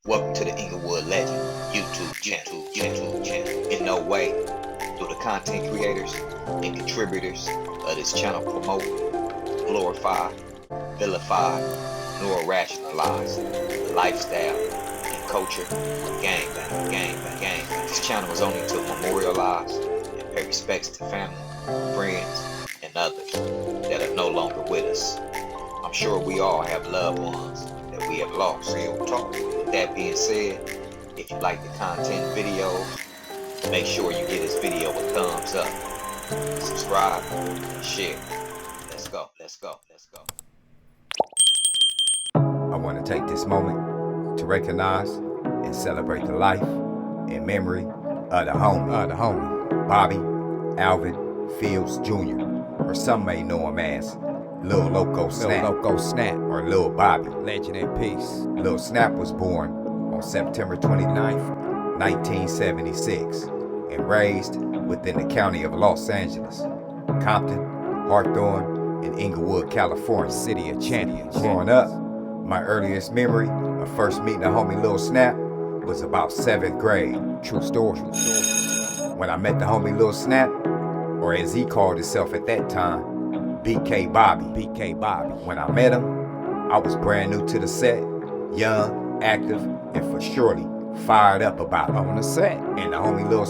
Welcome to the Inglewood Legend YouTube channel. In no way do the content creators and contributors of this channel promote, glorify, vilify, nor rationalize the lifestyle and culture of gangbang. This channel is only to memorialize and pay respects to family, friends, and others that are no longer with us. I'm sure we all have loved ones that we have lost. Real talk. With that being said, if you like the content videos, make sure you give this video a thumbs up, subscribe, and share. Let's go. I want to take this moment to recognize and celebrate the life and memory of the homie, Bobby Alvin Fields Jr., or some may know him as Loco Snap, or Lil Bobby. Legend in peace. Lil Snap was born on September 29th, 1976, and raised within the county of Los Angeles, Compton, Hawthorne, and Inglewood, California. City of Champions. Growing up, my earliest memory of first meeting the homie Lil Snap was about 7th grade. True story. When I met the homie Lil Snap, or as he called himself at that time, BK Bobby. When I met him, I was brand new to the set, young, active, and for surely fired up about it. On the set. And the homie Lil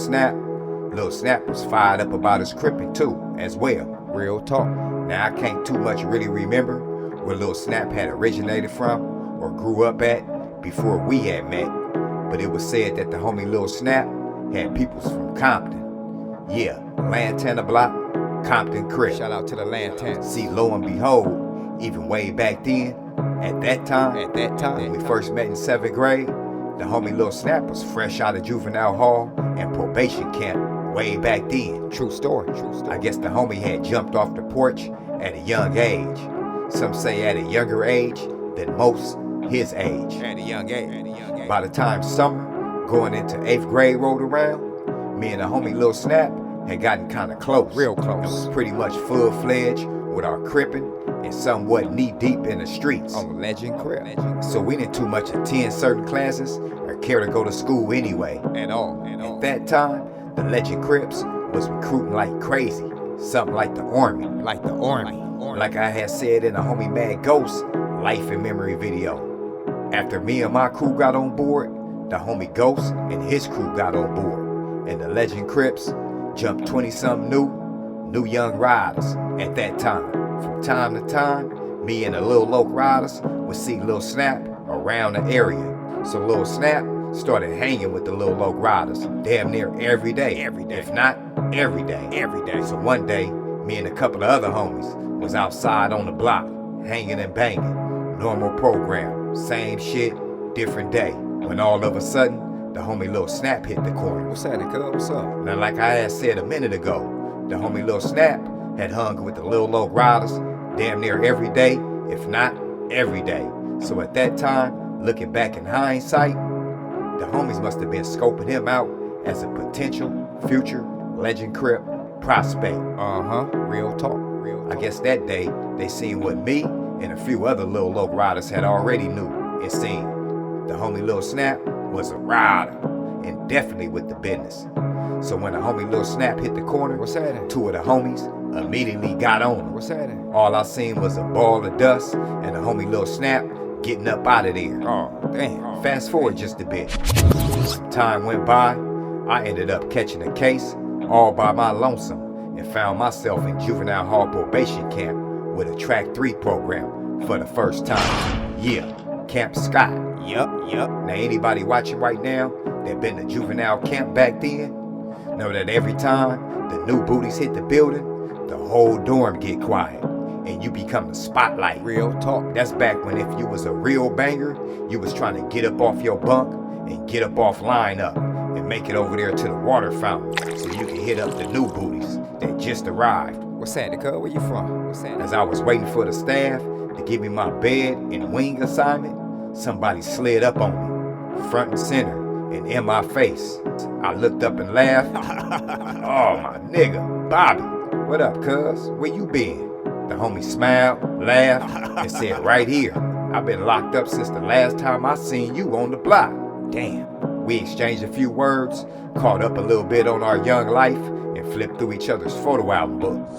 Snap was fired up about his crippin' too, as well. Real talk. Now I can't too much really remember where Lil Snap had originated from or grew up at before we had met, but it was said that the homie Lil Snap had peoples from Compton. Yeah, Lantana Block, Compton Crip. Shout out to the Lantana. See, lo and behold, even way back then, at that time, when we first met in 7th grade, the homie Lil Snap was fresh out of juvenile hall and probation camp way back then. True story. I guess the homie had jumped off the porch at a young age. Some say at a younger age than most his age. At a young age. By the time summer, going into 8th grade rolled around, me and the homie Lil Snap had gotten kind of close. Real close. And was pretty much full-fledged with our crippin' and somewhat knee-deep in the streets. On Legend Crip. So we didn't too much attend certain classes or care to go to school anyway. At all. At that time, the Legend Crips was recruiting like crazy. Something like the Army. Like the Army. Like I had said in the homie Mad Ghost Life and Memory video. After me and my crew got on board, the homie Ghost and his crew got on board. And the Legend Crips jumped 20-something new young riders at that time. From time to time, me and the Lil Loc riders would see Lil Snap around the area. So Lil Snap started hanging with the Lil Loc riders damn near every day. If not, every day. So one day, me and a couple of other homies was outside on the block, hanging and banging. Normal program, same shit, different day. When all of a sudden, the homie Lil Snap hit the corner. What's happening, cuz? What's up? Now, like I had said a minute ago, the homie Lil Snap had hung with the Lil Loc riders damn near every day, if not every day. So at that time, looking back in hindsight, the homies must have been scoping him out as a potential future Legend Crip prospect. Real talk. I guess that day, they seen what me and a few other Lil Loc riders had already knew and seen. The homie Lil Snap was a rider, and definitely with the business. So when the homie Lil Snap hit the corner, What's happening? two of the homies immediately got on him. What's happening? All I seen was a ball of dust and the homie Lil Snap getting up out of there. Oh, damn. Fast forward just a bit. Time went by, I ended up catching a case all by my lonesome and found myself in juvenile hall probation camp with a track 3 program for the first time. Yeah, Camp Scott. Yup. Now anybody watching right now that been to juvenile camp back then know that every time the new booties hit the building, the whole dorm get quiet and you become the spotlight. Real talk. That's back when if you was a real banger, you was trying to get up off your bunk and get up off lineup and make it over there to the water fountain so you can hit up the new booties that just arrived. What's happening, cuz? Where you from? What's happening? As I was waiting for the staff to give me my bed and wing assignment, somebody slid up on me, front and center, and in my face. I looked up and laughed. Oh, my nigga, Bobby. What up, cuz? Where you been? The homie smiled, laughed, and said, right here. I've been locked up since the last time I seen you on the block. Damn. We exchanged a few words, caught up a little bit on our young life, and flipped through each other's photo album book.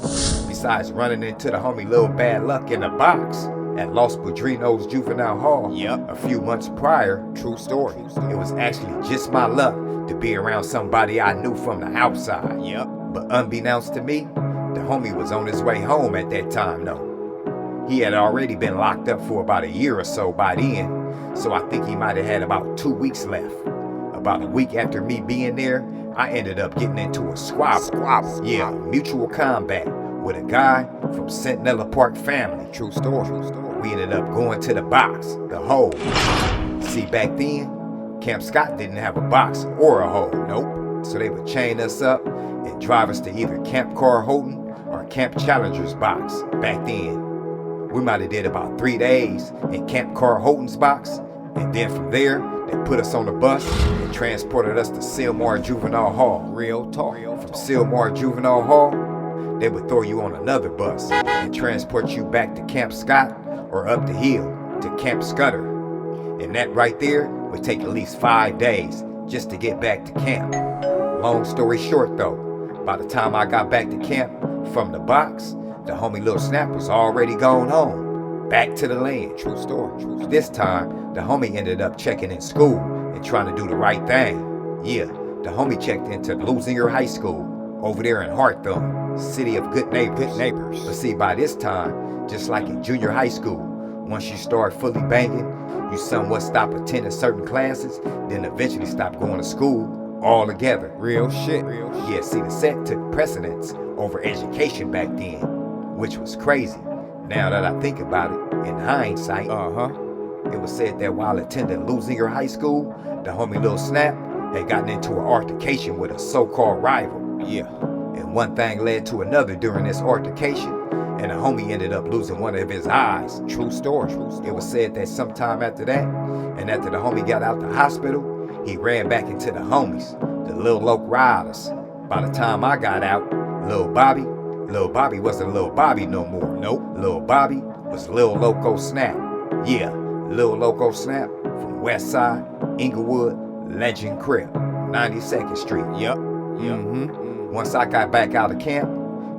Besides running into the homie Lil Bad Luck in a box at Los Padrinos Juvenile Hall a few months prior, True story. it was actually just my luck to be around somebody I knew from the outside. But unbeknownst to me, the homie was on his way home at that time though. He had already been locked up for about a year or so by then, so I think he might have had about 2 weeks left. About a week after me being there, I ended up getting into a squabble. Yeah, mutual combat with a guy from Centinela Park family. True story. We ended up going to the box, the hole. See, back then, Camp Scott didn't have a box or a hole. Nope. So they would chain us up and drive us to either Camp Carl Houghton or Camp Challenger's box back then. We might have did about 3 days in Camp Carl Houghton's box, and then from there, they put us on the bus and transported us to Sylmar Juvenile Hall. Real talk. From Sylmar Juvenile Hall, they would throw you on another bus and transport you back to Camp Scott or up the hill to Camp Scudder. And that right there would take at least 5 days just to get back to camp. Long story short though, by the time I got back to camp from the box, the homie Lil Snap was already gone home, back to the land. True story. This time, the homie ended up checking in school and trying to do the right thing. Yeah, the homie checked into Lusinger High School over there in Hartham, city of good neighbors. But see, by this time, just like in junior high school, once you start fully banging, you somewhat stop attending certain classes, then eventually stop going to school altogether. Real shit. Yeah, see, the set took precedence over education back then, which was crazy. Now that I think about it, in hindsight, it was said that while attending Lusinger High School, the homie Lil Snap had gotten into an altercation with a so-called rival. Yeah. And one thing led to another during this altercation, and the homie ended up losing one of his eyes. True story. It was said that sometime after that, and after the homie got out the hospital, he ran back into the homies, the Lil Loco Riders. By the time I got out, Lil Bobby wasn't Lil Bobby no more. Nope. Lil Bobby was Lil Loco Snap. Yeah, Lil Loco Snap from West Side, Inglewood, Legend Crib, 92nd Street. Once I got back out of camp,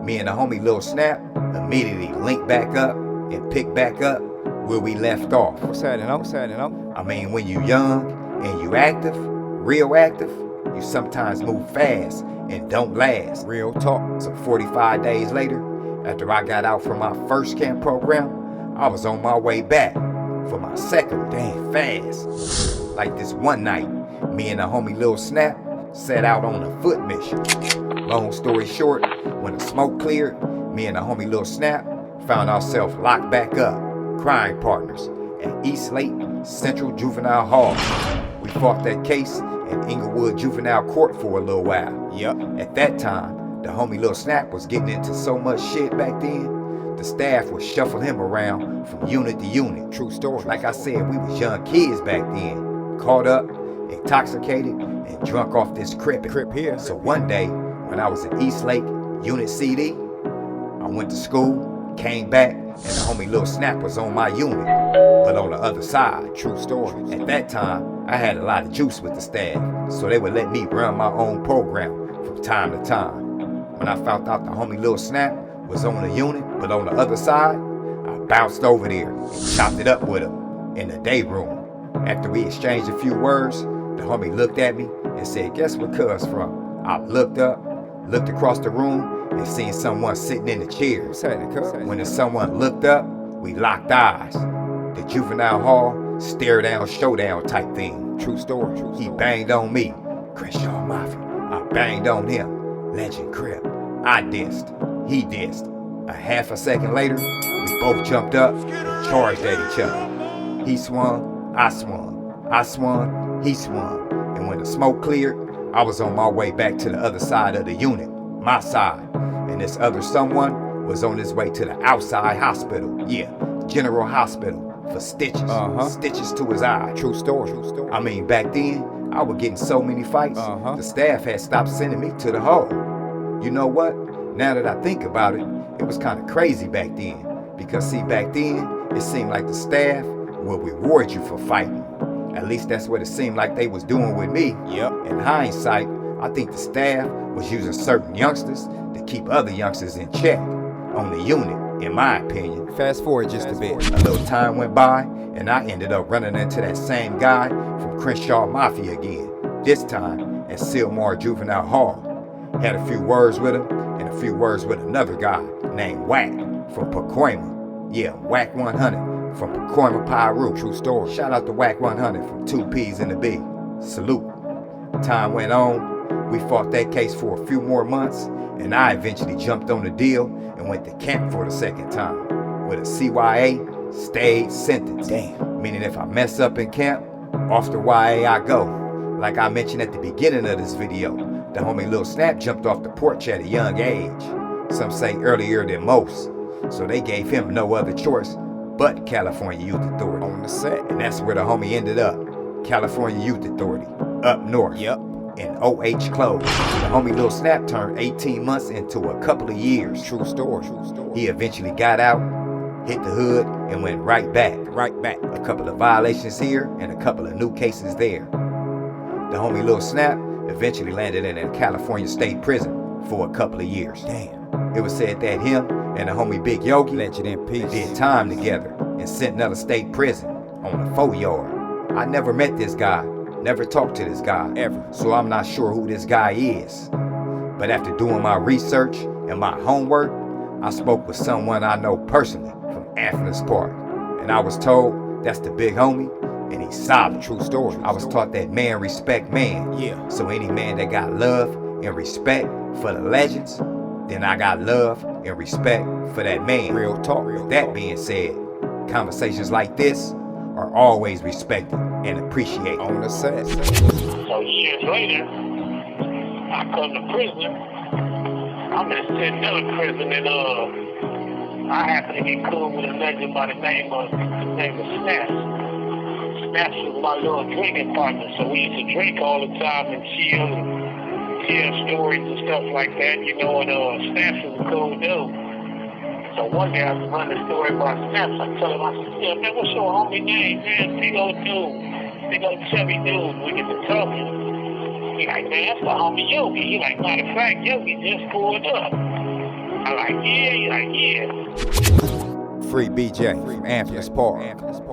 me and the homie Lil Snap immediately linked back up and picked back up where we left off. What's happening? I mean, when you young and you active, real active, you sometimes move fast and don't last. Real talk. So 45 days later, after I got out from my first camp program, I was on my way back for my second. Damn fast. Like this one night, me and the homie Lil Snap set out on a foot mission. Long story short, when the smoke cleared, me and the homie Lil Snap found ourselves locked back up, crime partners, at East Lake Central Juvenile Hall. We fought that case in Inglewood Juvenile Court for a little while. At that time, the homie Lil Snap was getting into so much shit back then, the staff would shuffle him around from unit to unit. True story. Like I said, we was young kids back then, caught up, intoxicated, and drunk off this crib here. So one day, when I was at East Lake Unit CD, I went to school, came back, and the homie Lil Snap was on my unit, but on the other side. True story. At that time, I had a lot of juice with the staff, so they would let me run my own program from time to time. When I found out the homie Lil Snap was on the unit, but on the other side, I bounced over there and chopped it up with him in the day room. After we exchanged a few words, the homie looked at me and said, "Guess where cuz from?" I looked up, looked across the room, and seen someone sitting in the chair. What's happening, cuz? When the someone looked up, we locked eyes. The juvenile hall, stare down, showdown type thing. True story. He banged on me, Crenshaw Mafia. I banged on him, Legend Crip. I dissed, he dissed. A half a second later, we both jumped up and charged at each other. He swung, I swung. I swung, he swung. And when the smoke cleared, I was on my way back to the other side of the unit, my side. And this other someone was on his way to the outside hospital. Yeah, General Hospital for stitches. Stitches to his eye. True story. I mean, back then, I was getting so many fights, the staff had stopped sending me to the hole. You know what? Now that I think about it, it was kind of crazy back then. Because see, back then, it seemed like the staff would reward you for fighting. At least that's what it seemed like they was doing with me. Yep. In hindsight, I think the staff was using certain youngsters to keep other youngsters in check on the unit, in my opinion. Fast forward just a bit. A little time went by, and I ended up running into that same guy from Crenshaw Mafia again, this time at Sylmar Juvenile Hall. Had a few words with him, and a few words with another guy named Wack from Pacoima. Yeah, Wack 100 from Pacoima, Peru. True story. Shout out to Wack 100 from 2 P's in the B. Salute. Time went on. We fought that case for a few more months, and I eventually jumped on the deal and went to camp for the second time with a CYA stayed sentence. Damn. Meaning if I mess up in camp, off the YA I go. Like I mentioned at the beginning of this video, the homie Lil Snap jumped off the porch at a young age. Some say earlier than most. So they gave him no other choice but California Youth Authority. On the set. And that's where the homie ended up. California Youth Authority, up north. Yep. In OH clothes. The homie Lil Snap turned 18 months into a couple of years. True story. True story. He eventually got out, hit the hood, and went right back. Right back. A couple of violations here and a couple of new cases there. The homie Lil Snap eventually landed in a California state prison for a couple of years. Damn. It was said that him and the homie Big Yogi Legend in peace. did time together in Sentinel State Prison on a 4-yard. I never met this guy, never talked to this guy, Ever. so I'm not sure who this guy is. But after doing my research and my homework, I spoke with someone I know personally from Anthony's Park, and I was told that's the big homie, and he's solid. True story. I was taught that man respect man. Yeah. So any man that got love and respect for the legends, then I got love and respect for that man. Real talk. With that being said, conversations like this are always respected and appreciated. On the set. So years later, I come to prison. I'm in Sentinel prison, and I happen to get cool with a legend by the name of Snaps. Snaps was my little drinking partner, so we used to drink all the time and chill and tell stories and stuff like that, you know. And Snaps was a cool dude. So one day I was running a story about Snaps. I tell him, I said, yeah, man, what's your homie name, man? Big old dude. Big old chubby dude. We get to talking. He like, man, that's the homie Yogi. He like, matter of fact, Yogi just pulled up. I like, yeah. He like, yeah. Free BJ from Anthony's Park.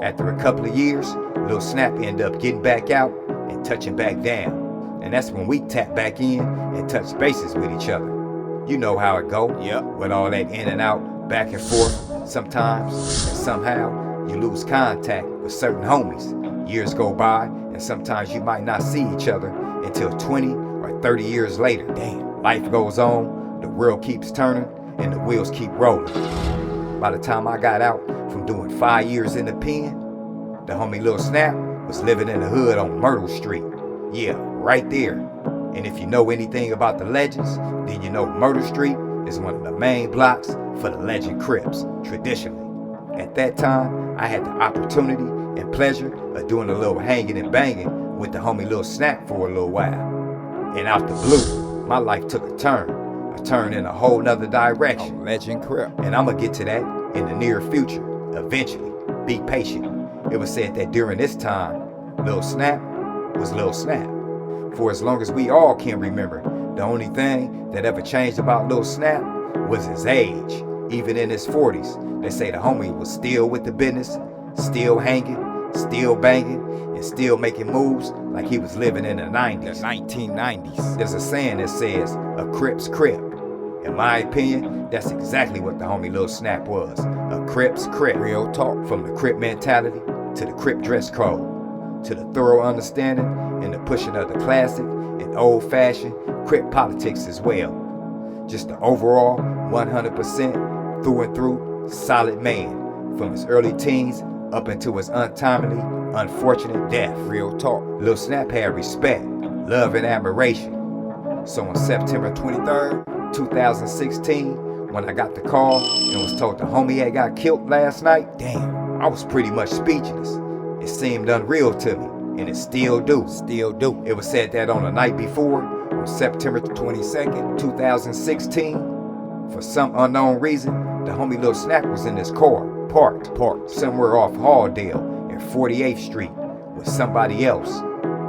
After a couple of years, Lil Snap ended up getting back out and touching back down. And that's when we tap back in and touch bases with each other. You know how it go. Yep. With all that in and out, back and forth, sometimes, and somehow, you lose contact with certain homies. Years go by, and sometimes you might not see each other until 20 or 30 years later. Damn. Life goes on, the world keeps turning, and the wheels keep rolling. By the time I got out from doing 5 years in the pen, the homie Lil Snap was living in the hood on Myrtle Street. Yeah, right there. And if you know anything about the legends, then you know Myrtle Street is one of the main blocks for the Legend Crips, traditionally. At that time, I had the opportunity and pleasure of doing a little hanging and banging with the homie Lil Snap for a little while. And out the blue, my life took a turn in a whole nother direction. Legend Crip. And I'm gonna get to that in the near future, eventually. Be patient. It was said that during this time, Lil Snap was Lil Snap. For as long as we all can remember, the only thing that ever changed about Lil Snap was his age. Even in his 40s, they say the homie was still with the business, still hanging, still banging, and still making moves like he was living in the 90s. The 1990s. There's a saying that says, a Crip's Crip. In my opinion, that's exactly what the homie Lil Snap was. A Crip's Crip. Real talk. From the Crip mentality to the Crip dress code, to the thorough understanding and the pushing of the classic and old-fashioned Crip politics as well. Just the overall 100% through and through solid man from his early teens up into his untimely, unfortunate death. Real talk. Lil Snap had respect, love, and admiration. So on September 23rd, 2016, when I got the call and was told the homie had got killed last night, damn, I was pretty much speechless. It seemed unreal to me, and it still do. Still do. It was said that on the night before, on September 22nd, 2016, for some unknown reason, the homie Lil Snap was in his car, parked somewhere off Halldale and 48th Street, with somebody else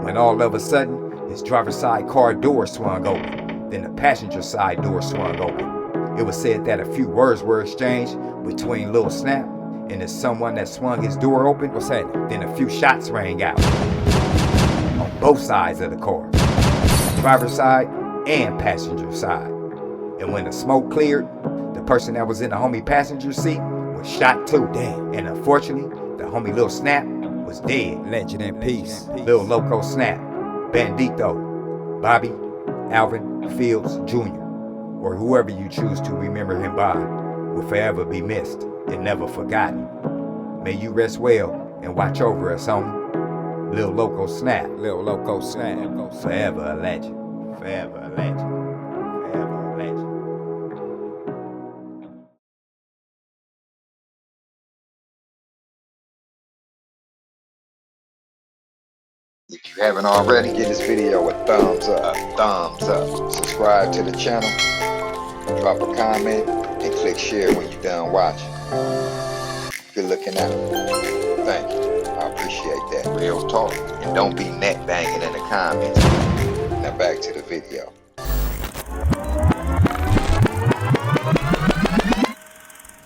when all of a sudden his driver's side car door swung open. Then the passenger side door swung open. It was said that a few words were exchanged between Lil Snap and the someone that swung his door open. What's that? Then a few shots rang out on both sides of the car, driver's side and passenger side. And when the smoke cleared, the person that was in the homie passenger seat was shot too. Damn. And unfortunately, the homie Lil Snap was dead. Legend in peace. Lil Loco Snap, Bandito, Bobby, Alvin, Fields Jr., or whoever you choose to remember him by, will forever be missed and never forgotten. May you rest well and watch over us, homie. Lil Loco Snap, Lil Loco Snap. forever a legend. Forever a legend. Forever a legend. If you haven't already, give this video a thumbs up. Subscribe to the channel, drop a comment, and click share when you're done watching. Good looking out. Thank you. I appreciate that. Real talk. And don't be neck banging in the comments. Now back to the video.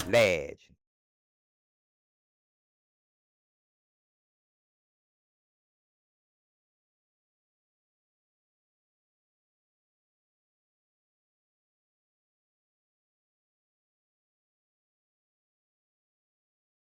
Ledge.